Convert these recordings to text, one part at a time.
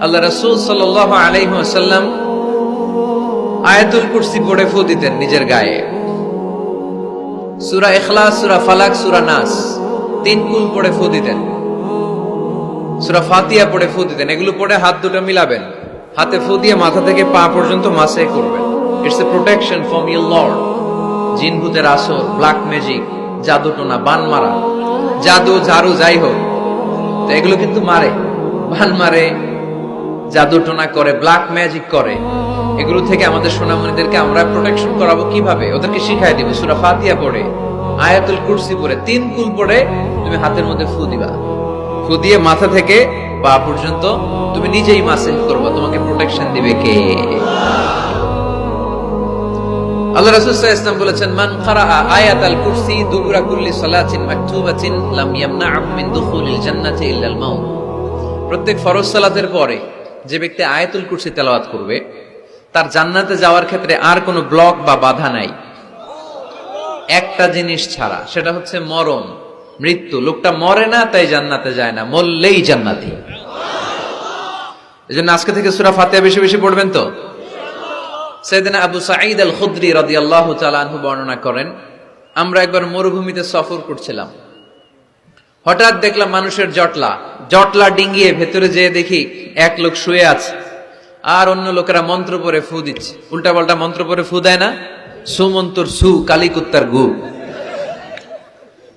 আল্লাহ রাসূল সাল্লাল্লাহু আলাইহি ওয়াসাল্লাম আয়াতুল কুরসি পড়ে ফু দিতেন নিজের গায়ে। সূরা ইখলাস, সূরা ফালাক, সূরা নাস তিন কুল পড়ে ফু দিতেন। সূরা ফাতিহা পড়ে ফু দিতেন। এগুলো পড়ে হাত দুটো মিলাবেন, হাতে ফু দিয়ে মাথা থেকে পা পর্যন্ত মাসে করবেন। It's a protection from your Lord. জিন ভূতের আসর, ব্ল্যাক ম্যাজিক, জাদু টোনা, বান মারা, জাদু ঝাড়ু যাই হোক, তো এগুলো কিন্তু মারে, বান মারে, জাদু টোনা করে, ব্ল্যাক ম্যাজিক করে। এগুলো থেকে আমাদের সোনামণিদেরকে আমরা প্রোটেকশন করাবো কিভাবে? ওদেরকে শিখাই দিব। সূরা ফাতিহা পড়ে, আয়াতুল কুরসি পড়ে, তিন কুল পড়ে তুমি হাতের মধ্যে ফু দিবা। ফু দিয়ে মাথা থেকে পা পর্যন্ত তুমি নিজেই মাসেহ করবা। তোমাকে প্রোটেকশন দিবে কে? আল্লাহ রাসূল সাল্লাল্লাহু আলাইহি ওয়াসাল্লাম বলেছেন, মান ক্বারাআ আয়াতাল কুরসি দুবুরা কুল্লি সালাতিন মাকতুবাতিন লাম ইয়ামনা'হু মিন দুখুলিল জান্নাতি ইল্লাল মাউত। প্রত্যেক ফরজ সালাতের পরে যে ব্যক্তি আয়াতুল কুরসি তেলাওয়াত করবে, তার জান্নাতে যাওয়ার ক্ষেত্রে আর কোনো ব্লক বা বাধা নাই, একটা জিনিস ছাড়া, সেটা হচ্ছে মরণ, মৃত্যু। লোকটা মরে না তাই জান্নাতে যায় না, মরলেই জান্নাতি। এজন্য আজকে থেকে সূরা ফাতিহা বেশি বেশি পড়বেন তো। সাইয়েদনা আবু সাঈদ আল খুদরি রাদিয়াল্লাহু তাআলা আনহু বর্ণনা করেন, আমরা একবার মরুভূমিতে সফর করছিলাম। হঠাৎ দেখলাম মানুষের জটলা ডিঙ্গিয়ে ভেতরে যেয়ে দেখি এক লোক শুয়ে আছে, আর অন্য লোকেরা মন্ত্র পড়ে ফু দিচ্ছে। উল্টা পাল্টা মন্ত্র পড়ে ফু দেয় না? সুমন্তর সু, কালিকুত্তার গু।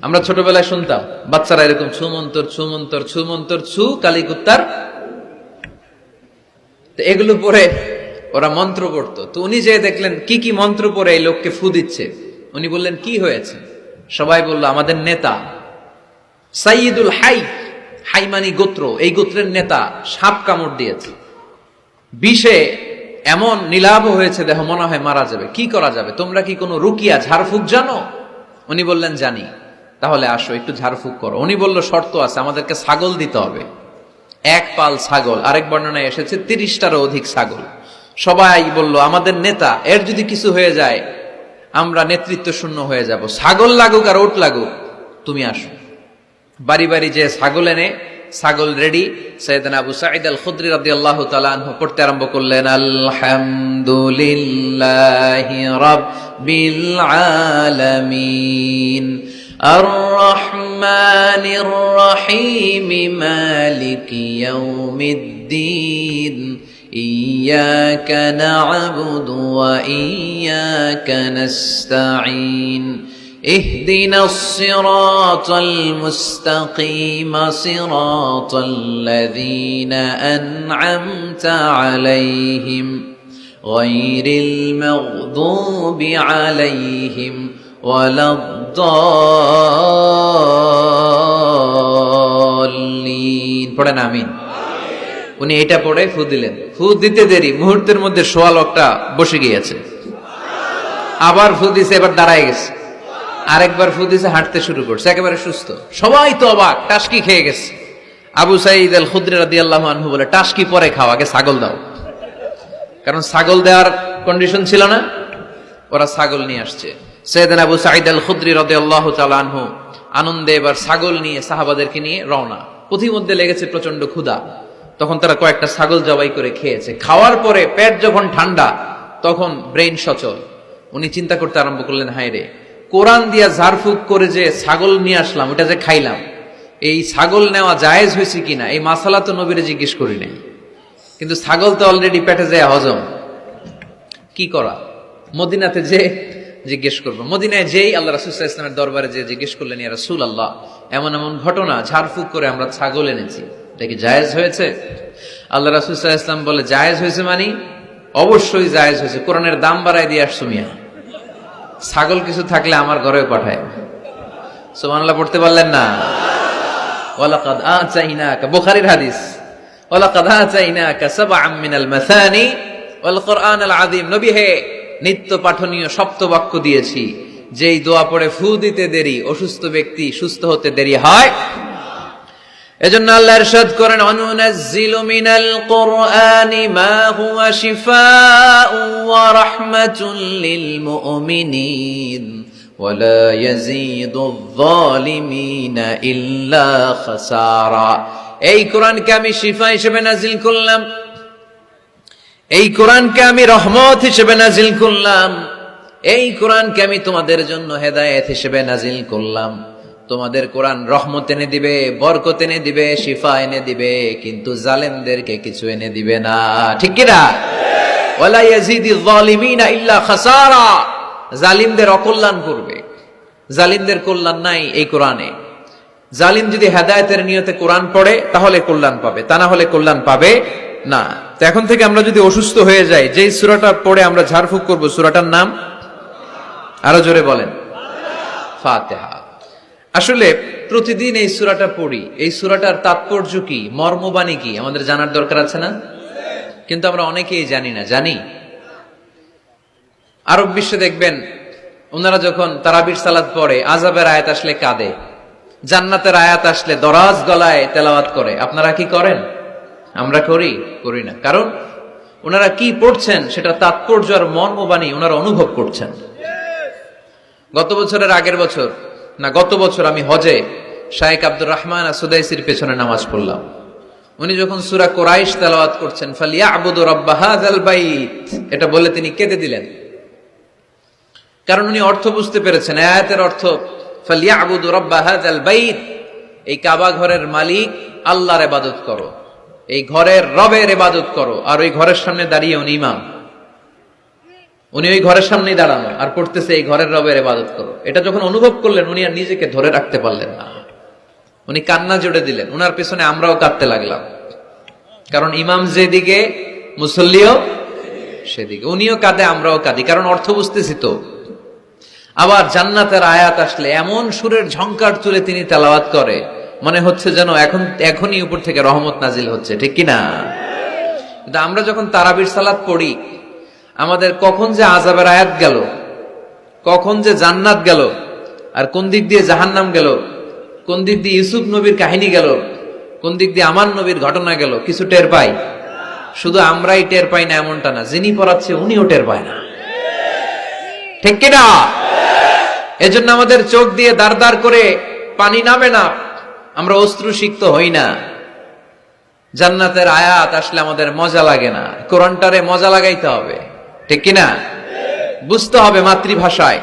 আমরা ছোটবেলায় শুনতাম বাচ্চারা এরকম সুমন্তর সুমন্তর সুমন্তর সু, কালিকুত্তার। তো এগুলো পড়ে ওরা মন্ত্র পড়তো। তো উনি যে দেখলেন কি কি মন্ত্র পড়ে এই লোককে ফু দিচ্ছে, উনি বললেন কি হয়েছে? সবাই বলল, আমাদের নেতা সাইয়্যিদুল হাই, হাইমানি গোত্র, এই গোত্রের নেতা সাপ কামড় দিয়েছে, বিষে এমন নীলাভ হয়েছে দেহ, মনে হয় মারা যাবে। কি করা যাবে? তোমরা কি কোনো রুকিয়া ঝাড়ফুঁক জানো? উনি বললেন জানি। তাহলে আসো একটু ঝাড়ফুঁক করো। উনি বলল শর্ত আছে, আমাদেরকে ছাগল দিতে হবে, এক পাল ছাগল। আরেক বর্ণনায় এসেছে 30টারও অধিক ছাগল। সবাই বলল, আমাদের নেতা, এর যদি কিছু হয়ে যায় আমরা নেতৃত্ব শূন্য হয়ে যাব, ছাগল লাগুক আর ওট লাগুক, তুমি আসো। বাড়ি বাড়ি যে ছাগল এনে, ছাগল রেডি। সাইয়েদনা আবু সাঈদ আল খুদরি রাদিয়াল্লাহু তাআলা আনহু পড়তে আরম্ভ করলেন, আলহামদুলিল্লাহি রাব্বিল আলামিন আর রহমানির রহিম মালিকি ইয়াউমিদ্দিন ইয়্যাকা না'বুদু ওয়া ইয়্যাকা নাস্তাঈন اهدنا الصراط المستقيم صراط الذين أنعمت عليهم غير المغضوب عليهم ولا الضالين। পড়েন আমিন। উনি এটা পড়ে ফু দিলেন। ফু দিতে দেরি, মুহূর্তের মধ্যে সোয়া লোকটা বসে গিয়েছে। আবার ফু দিছে, এবার দাঁড়ায় গেছে। আরেকবার ফু দিছে, হাঁটতে শুরু করছে, একেবারে সুস্থ। সবাই তো অবাক, টাসকি খেয়ে গেছে। আবু সাঈদ আল খুদরি রাদিয়াল্লাহু আনহু বলে, টাসকি পরে খাও, আগে ছাগল দাও। কারণ ছাগল দেওয়ার কন্ডিশন ছিল না, ওরা ছাগল নিয়ে আসছে। সাইয়েদনা আবু সাঈদ আল খুদরি রাদিয়াল্লাহু তাআলা আনহু আনন্দে এবার ছাগল নিয়ে সাহাবাদেরকে নিয়ে রওনা। পথিমধ্যে লেগেছে প্রচন্ড ক্ষুধা, তখন তারা কয়েকটা ছাগল জবাই করে খেয়েছে। খাওয়ার পরে পেট যখন ঠান্ডা, তখন ব্রেইন সচল। উনি চিন্তা করতে আরম্ভ করলেন, হায় রে, কোরআন দিয়া ঝাড়ফুঁক করে যে ছাগল নিয়ে আসলাম, ওটা যে খাইলাম, এই ছাগল নেওয়া জায়েজ হয়েছে কিনা এই মাসালা তো নবীরে জিজ্ঞেস করি নাই। কিন্তু ছাগল তো অলরেডি পেটে যায় হজম, কি করা? মদিনাতে যে জিজ্ঞেস করবো। মদিনায় যেই আল্লাহ রাসূল সাল্লাল্লাহু আলাইহি ওয়াসাল্লামের দরবারে যে জিজ্ঞেস করলেন, ইয়া রাসূলুল্লাহ, এমন এমন ঘটনা, ঝাড়ফুঁক করে আমরা ছাগল এনেছি, এটা কি জায়েজ হয়েছে? আল্লাহ রাসূল সাল্লাল্লাহু আলাইহি ওয়াসাল্লাম বলে, জায়েজ হয়েছে মানে? অবশ্যই জায়েজ হয়েছে। কোরআনের দাম বাড়ায় দিয়ে আসছো মিয়া, ছাগল কিছু থাকলে আমার ঘরেও পাঠায়। সুবহানাল্লাহ পড়তে পারলেন না? ওয়ালাকাদ আতাইনাকা, বুখারীর হাদিস, ওয়ালাকাদ আতাইনাকা সাবআম মিনাল মাসানি ওয়াল কুরআনাল আযীম। নবী হে, নিত্য পাঠনীয় সপ্তবাক্য দিয়েছি, যেই দোয়া পড়ে ফু দিতে দেরি, অসুস্থ ব্যক্তি সুস্থ হতে দেরি হয়। এজন্য আল্লাহ ইরশাদ করেন, অনুনাজ্জিলু মিনাল কুরআনি মা হুয়া শিফাউন ওয়া রাহমাতুল লিল মুমিনিন ওয়া লা ইয়াজিদুয যালিমিনা ইল্লা খাসারা। এই কোরআনকে আমি শিফা হিসেবে নাজিল করলাম, এই কোরআনকে আমি রহমত হিসেবে নাজিল করলাম, এই কোরআনকে আমি তোমাদের জন্য হেদায়েত হিসেবে নাজিল করলাম। তোমাদের কোরআন রহমত এনে দিবে, বরকত এনে দিবে, শিফা এনে দিবে, কিন্তু জালেমদেরকে কিছু এনে দিবে না। ঠিক কি না? ওয়ালা ইয়াজিদিল যালিমিনা ইল্লা খাসারা। জালিমদের অকল্যাণ করবে, জালিমদের কল্যাণ নাই এই কোরআনে। জালিম যদি হেদায়েতের নিয়তে কোরআন পড়ে তাহলে কল্যাণ পাবে, তা না হলে কল্যাণ পাবে না। তো এখন থেকে আমরা যদি অসুস্থ হয়ে যাই, যেই সূরাটা পড়ে আমরা ঝাড়ফুঁক করব, সূরাটার নাম আরো জোরে বলেন, ফাতিহা। আসলে প্রতিদিন এই সূরাটা পড়ি, এই সূরাটার তাৎপর্য কি, মর্মবাণী কি আমাদের জানার দরকার আছে না? কিন্তু আমরা অনেকেই জানি না। জানি আরব বিশ্বে দেখবেন ওনারা যখন তারাবির সালাত পড়ে, আযাবের আয়াত আসলে কাঁদে, জান্নাতের আয়াত আসলে দরাজ গলায় তেলাওয়াত করে। আপনারা কি করেন? আমরা করি না। কারণ ওনারা কি পড়ছেন সেটা তাৎপর্য আর মর্মবাণী ওনারা অনুভব করছেন। গত বছর আমি হজে শায়েখ আব্দুর রহমান সুদাইসির পেছনে নামাজ পড়লাম। উনি যখন সূরা কুরাইশ তেলাওয়াত করছেন, ফালিয়াবুদু রাব্ব হাযাল বাইত, এটা বলে তিনি কেঁদে দিলেন। কারণ উনি অর্থ বুঝতে পেরেছেন, আয়াতের অর্থ ফালিয়াবুদু রাব্ব হাযাল বাইত, এই কাবা ঘরের মালিক আল্লাহর ইবাদত করো, এই ঘরের রবের ইবাদত করো। আর ওই ঘরের সামনে দাঁড়িয়ে উনি ইমাম, উনি ওই ঘরের সামনেই দাঁড়ানো আর পড়তেছে এই ঘরের রবের ইবাদত করো। এটা যখন অনুভব করলেন, উনি আর নিজেকে ধরে রাখতে পারলেন না, উনি কান্না জুড়ে দিলেন। উনার পেছনে আমরাও কাঁদতে লাগলাম, কারণ ইমাম যেদিকে মুসল্লিও সেদিকে, উনিও কাঁদে আমরাও কাঁদি, কারণ অর্থ বুঝতেছি তো। আবার জান্নাতের আয়াত আসলে এমন সুরের ঝংকার তুলে তিনি তেলাওয়াত করে, মনে হচ্ছে যেন এখনই উপর থেকে রহমত নাজিল হচ্ছে। ঠিক কিনা? কিন্তু আমরা যখন তারাবির সালাত পড়ি, আমাদের কখন যে আযাবের আয়াত গেল, কখন যে জান্নাত গেল, আর কোন দিক দিয়ে জাহান্নাম গেল, কোন দিক দিয়ে ইউসুফ নবীর কাহিনী গেল, কোন দিক দিয়ে আমার নবীর ঘটনা গেল, কিছু টের পাই? শুধু আমরাই টের পাই না এমনটা না, যিনি পড়াচ্ছে উনিও টের পায় না। ঠিক কিনা? এজন্য আমাদের চোখ দিয়ে দাঁড় দাঁড় করে পানি নামে না, আমরা অশ্রুসিক্ত হই না। জান্নাতের আয়াত আসলে আমাদের মজা লাগে না, কোরআনটারে মজা লাগাইতে হবে। ঠিক কিনা? বুঝতে হবে মাতৃভাষায়।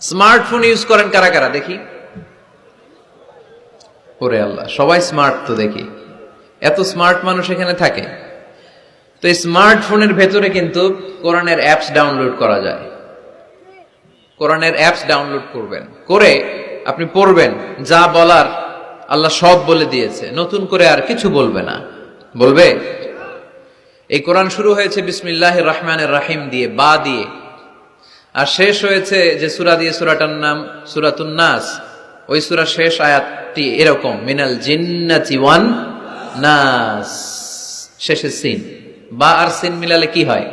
স্মার্টফোন ইউজ করেন কারা কারা দেখি? ওরে আল্লাহ, সবাই স্মার্ট তো দেখি, এত স্মার্ট মানুষ এখানে থাকে। তো এই স্মার্টফোনের ভেতরে কিন্তু কোরআনের অ্যাপস ডাউনলোড করা যায়। কোরআনের অ্যাপস ডাউনলোড করবেন, করে আপনি পড়বেন, যা বলার আল্লাহ সব বলে দিয়েছে, নতুন করে আর কিছু বলবে না। বলবে? এই কোরআন শুরু হয়েছে বিসমিল্লাহির রহমানির রহিম দিয়ে, বা দিয়ে, আর শেষ হয়েছে যে সূরা দিয়ে, সূরাটার নাম সূরাতুন নাস। ওই সূরার শেষ আয়াতটি এরকম, মিনাল জিন্নাতি ওয়ান নাস, শেষে সিন। বা আর সিন মিলালে কি হয়?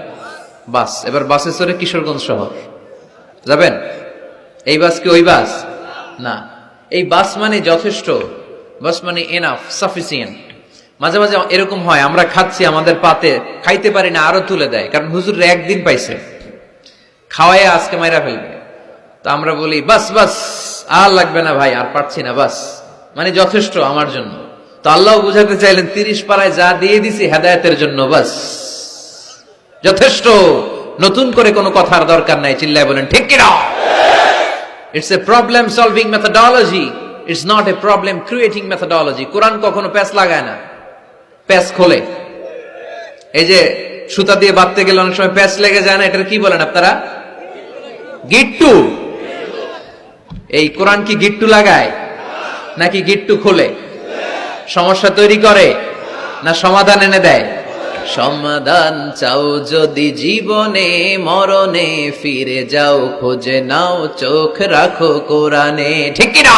বাস। এবার বাসে চড়ে কিশোরগঞ্জ শহর যাবেন? এই বাস কি ওই বাস? না, এই বাস মানে যথেষ্ট, বাস মানে এনাফ, সাফিসিয়েন্ট। মাঝে মাঝে এরকম হয়, আমরা খাচ্ছি, আমাদের পাতে খাইতে পারি না, আরো তুলে দেয়, কারণ হুজুর একদিন পাইছে, খাওয়ায় আজকে মাইরা ফেলবে। তো আমরা বলি বাস বাস, আর লাগবে না ভাই, আর পারছি না, বাস মানে যথেষ্ট আমার জন্য। তো আল্লাহ বুঝাতে চাইলেন 30 পারায় যা দিয়ে দিছি হেদায়েতের জন্য, বাস যথেষ্ট, নতুন করে কোনো কথার দরকার নাই। চিল্লায় বলেন ঠিক কি না? It's a problem solving methodology, it's not a problem creating methodology. Quran কখনো প্যাচ লাগায় না, প্যাচ খোলে। এই যে সুতা দিয়ে বাঁধতে গেলে অনেক সময় প্যাচ লেগে যায় না, এটা কি বলেন আপনারা? গিট্টু। এই কোরআন কি গিট্টু লাগায় নাকি গিট্টু খোলে? সমস্যা তৈরি করে না সমাধান এনে দেয়? সমাধান চাও যদি জীবনে মরণে, ফিরে যাও খোঁজে নাও, চোখ রাখো কোরআনে। ঠিক কি না?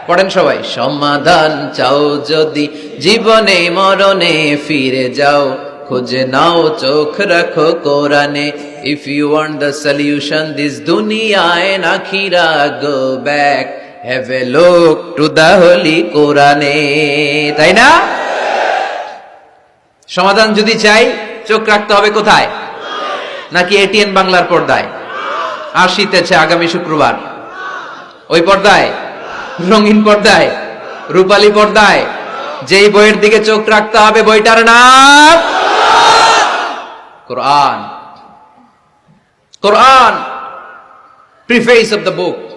পড়েন সবাই, সমাধান চাও যদি জীবনে মরণে, ফিরে যাও খোঁজে নাও, চোখ রাখো কোরআনে। If you want the solution this দুনিয়া এন্ড আখিরা, go back, have a look to the holy কোরআনে। তাই না? সমাধান যদি চাই, চোখ রাখতে হবে কোথায়? নাকি এটিএন বাংলার পর্দায়? আসিতেছে আগামী শুক্রবার ওই পর্দায়, রঙিন পর্দায়, রূপালী পর্দায়, যেই বইয়ের দিকে চোখ রাখতে হবে বইটার নাম কোরআন। কোরআন, প্রিফেস অফ দ্য বুক।